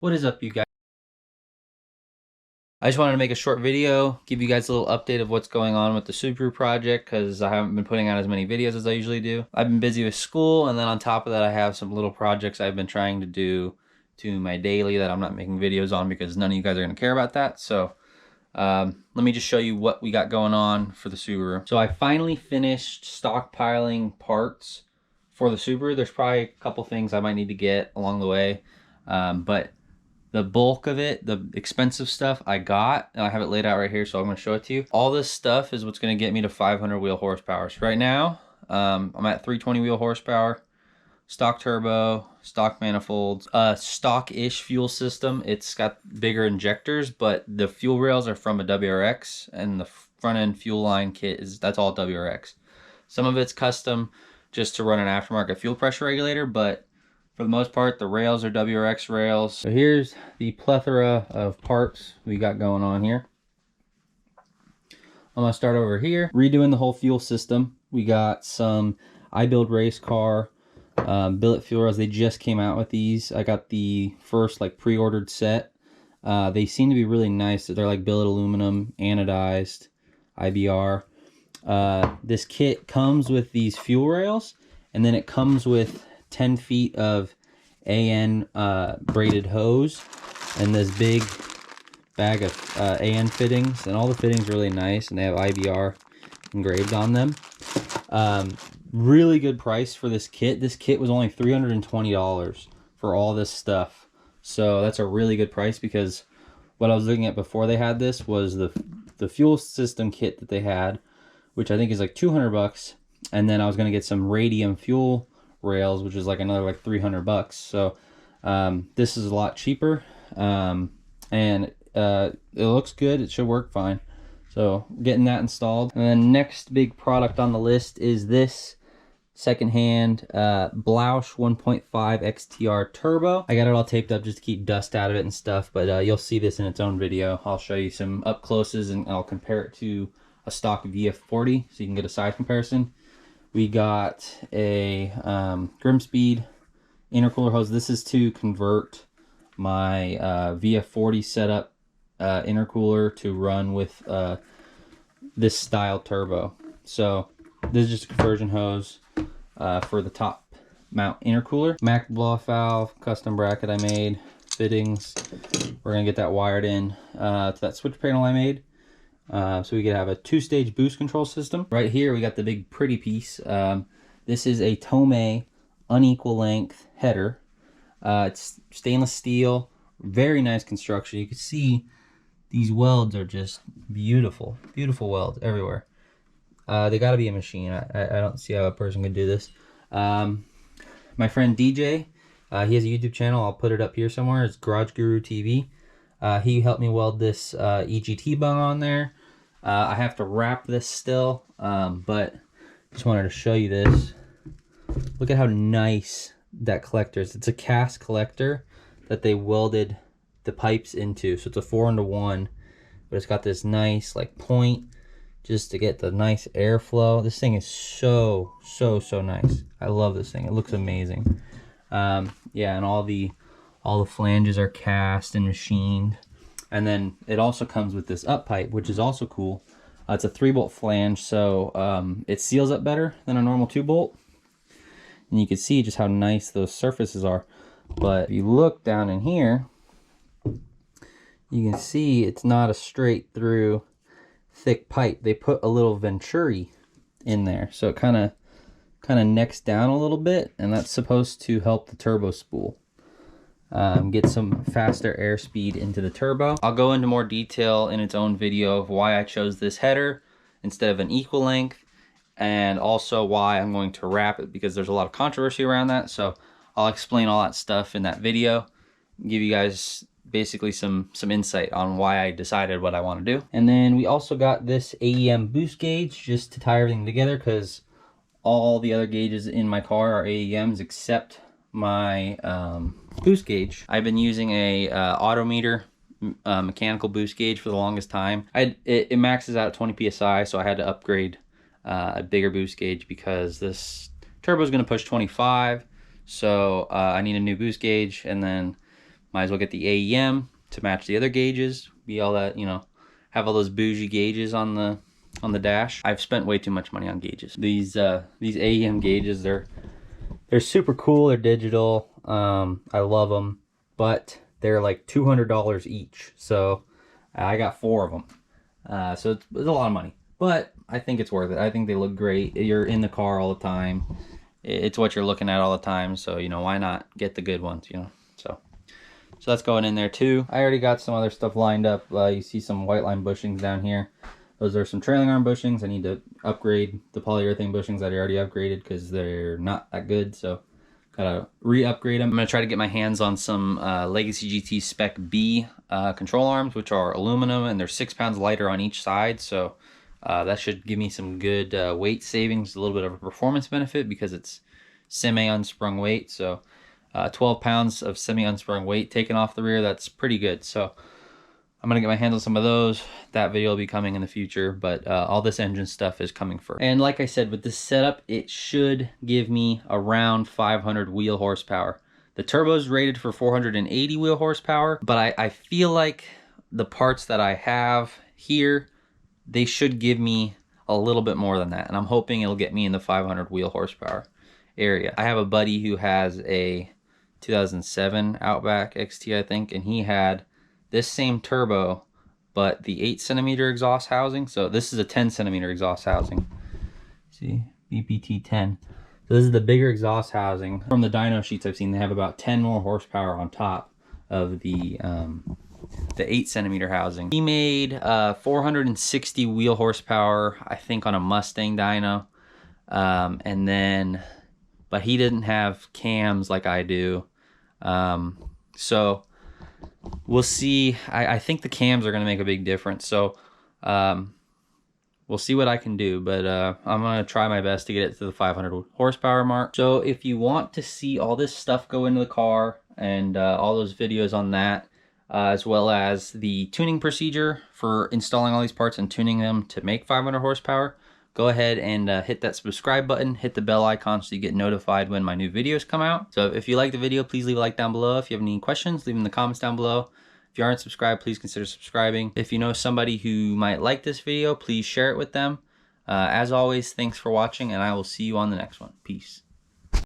What is up, you guys? I just wanted to make a short video, give you guys a little update of what's going on with the Subaru project because I haven't been putting out as many videos as I usually do. I've been busy with school, and then on top of that, I have some little projects I've been trying to do to my daily that I'm not making videos on because none of you guys are going to care about that. So let me just show you what we got going on for the Subaru. So I finally finished stockpiling parts for the Subaru. There's probably a couple things I might need to get along the way, but the bulk of it, the expensive stuff, I got, and I have it laid out right here, so I'm going to show it to you. All this stuff is what's going to get me to 500 wheel horsepower. So right now, I'm at 320 wheel horsepower, stock turbo, stock manifolds, stock-ish fuel system. It's got bigger injectors, but the fuel rails are from a WRX, and the front end fuel line kit that's all WRX. Some of it's custom just to run an aftermarket fuel pressure regulator, but for the most part, the rails are WRX rails. So here's the plethora of parts we got going on here. I'm gonna start over here, redoing the whole fuel system. We got some iBuild race car billet fuel rails. They just came out with these. I got the first like pre-ordered set. They seem to be really nice. They're like billet aluminum, anodized, IBR. This kit comes with these fuel rails, and then it comes with 10 feet of AN braided hose and this big bag of AN fittings, and all the fittings are really nice, and they have IBR engraved on them. Really good price for this kit. This kit was only $320 for all this stuff, so that's a really good price, because what I was looking at before they had this was the fuel system kit that they had, which I think is like 200 bucks, and then I was going to get some radium fuel rails, which is like another like 300 bucks. So this is a lot cheaper, and it looks good. It should work fine. So getting that installed. And then next big product on the list is this secondhand Blausch 1.5 XTR turbo. I got it all taped up just to keep dust out of it and stuff, but you'll see this in its own video. I'll show you some up closes, and I'll compare it to a stock VF40 so you can get a side comparison. We got a Grimspeed intercooler hose. This is to convert my VF40 setup intercooler to run with this style turbo. So this is just a conversion hose for the top mount intercooler. Mac blow-off valve, custom bracket I made, fittings. We're gonna get that wired in to that switch panel I made. So we could have a two-stage boost control system. Right here we got the big pretty piece. This is a Tomei unequal length header. It's stainless steel, very nice construction. You can see these welds are just beautiful, beautiful welds everywhere. They got to be a machine. I don't see how a person could do this. My friend DJ, he has a YouTube channel. I'll put it up here somewhere. It's Garage Guru TV. He helped me weld this EGT bung on there. I have to wrap this still, but just wanted to show you this. Look at how nice that collector is. It's a cast collector that they welded the pipes into. So it's a 4-into-1, but it's got this nice like point just to get the nice airflow. This thing is so nice. I love this thing. It looks amazing. Yeah, and all the flanges are cast and machined. And then it also comes with this up pipe, which is also cool. It's a 3-bolt flange, so it seals up better than a normal 2-bolt. And you can see just how nice those surfaces are. But if you look down in here, you can see it's not a straight through thick pipe. They put a little venturi in there, so it kind of necks down a little bit, and that's supposed to help the turbo spool. Get some faster airspeed into the turbo. I'll go into more detail in its own video of why I chose this header instead of an equal length, and also why I'm going to wrap it, because there's a lot of controversy around that. So I'll explain all that stuff in that video, give you guys basically some insight on why I decided what I want to do. And then we also got this AEM boost gauge just to tie everything together, because all the other gauges in my car are AEMs except my boost gauge. I've been using a Autometer mechanical boost gauge for the longest time. It maxes out at 20 psi, so I had to upgrade a bigger boost gauge because this turbo is going to push 25. So I need a new boost gauge, and then Might as well get the AEM to match the other gauges. Be all that, you know, have all those bougie gauges on the dash. I've spent way too much money on gauges. These AEM gauges, they're super cool. They're digital. I love them, but they're like $200 each. So I got 4 of them. So it's a lot of money, but I think it's worth it. I think they look great. You're in the car all the time. It's what you're looking at all the time. So, you know, why not get the good ones, you know? So that's going in there too. I already got some other stuff lined up. You see some white line bushings down here. Those are some trailing arm bushings. I need to upgrade the polyurethane bushings that I already upgraded because they're not that good. So gotta re-upgrade them. I'm gonna try to get my hands on some Legacy GT Spec B control arms, which are aluminum, and they're 6 pounds lighter on each side. So that should give me some good weight savings, a little bit of a performance benefit because it's semi-unsprung weight. So 12 pounds of semi-unsprung weight taken off the rear, that's pretty good. So I'm gonna get my hands on some of those. That video will be coming in the future, but all this engine stuff is coming first. And like I said, with this setup, it should give me around 500 wheel horsepower. The turbo is rated for 480 wheel horsepower, but I feel like the parts that I have here, they should give me a little bit more than that. And I'm hoping it'll get me in the 500 wheel horsepower area. I have a buddy who has a 2007 Outback XT, I think, and he had this same turbo, but the 8cm exhaust housing. So this is a 10cm exhaust housing. See, BPT 10. So this is the bigger exhaust housing. From the dyno sheets I've seen, they have about 10 more horsepower on top of the 8cm housing. He made 460 wheel horsepower, I think, on a Mustang dyno. And then, but he didn't have cams like I do. So we'll see. I think the cams are going to make a big difference. So we'll see what I can do. But I'm going to try my best to get it to the 500 horsepower mark. So if you want to see all this stuff go into the car and all those videos on that, as well as the tuning procedure for installing all these parts and tuning them to make 500 horsepower, go ahead and hit that subscribe button, hit the bell icon so you get notified when my new videos come out. So if you like the video, please leave a like down below. If you have any questions, leave them in the comments down below. If you aren't subscribed, please consider subscribing. If you know somebody who might like this video, please share it with them. As always, thanks for watching, and I will see you on the next one. Peace.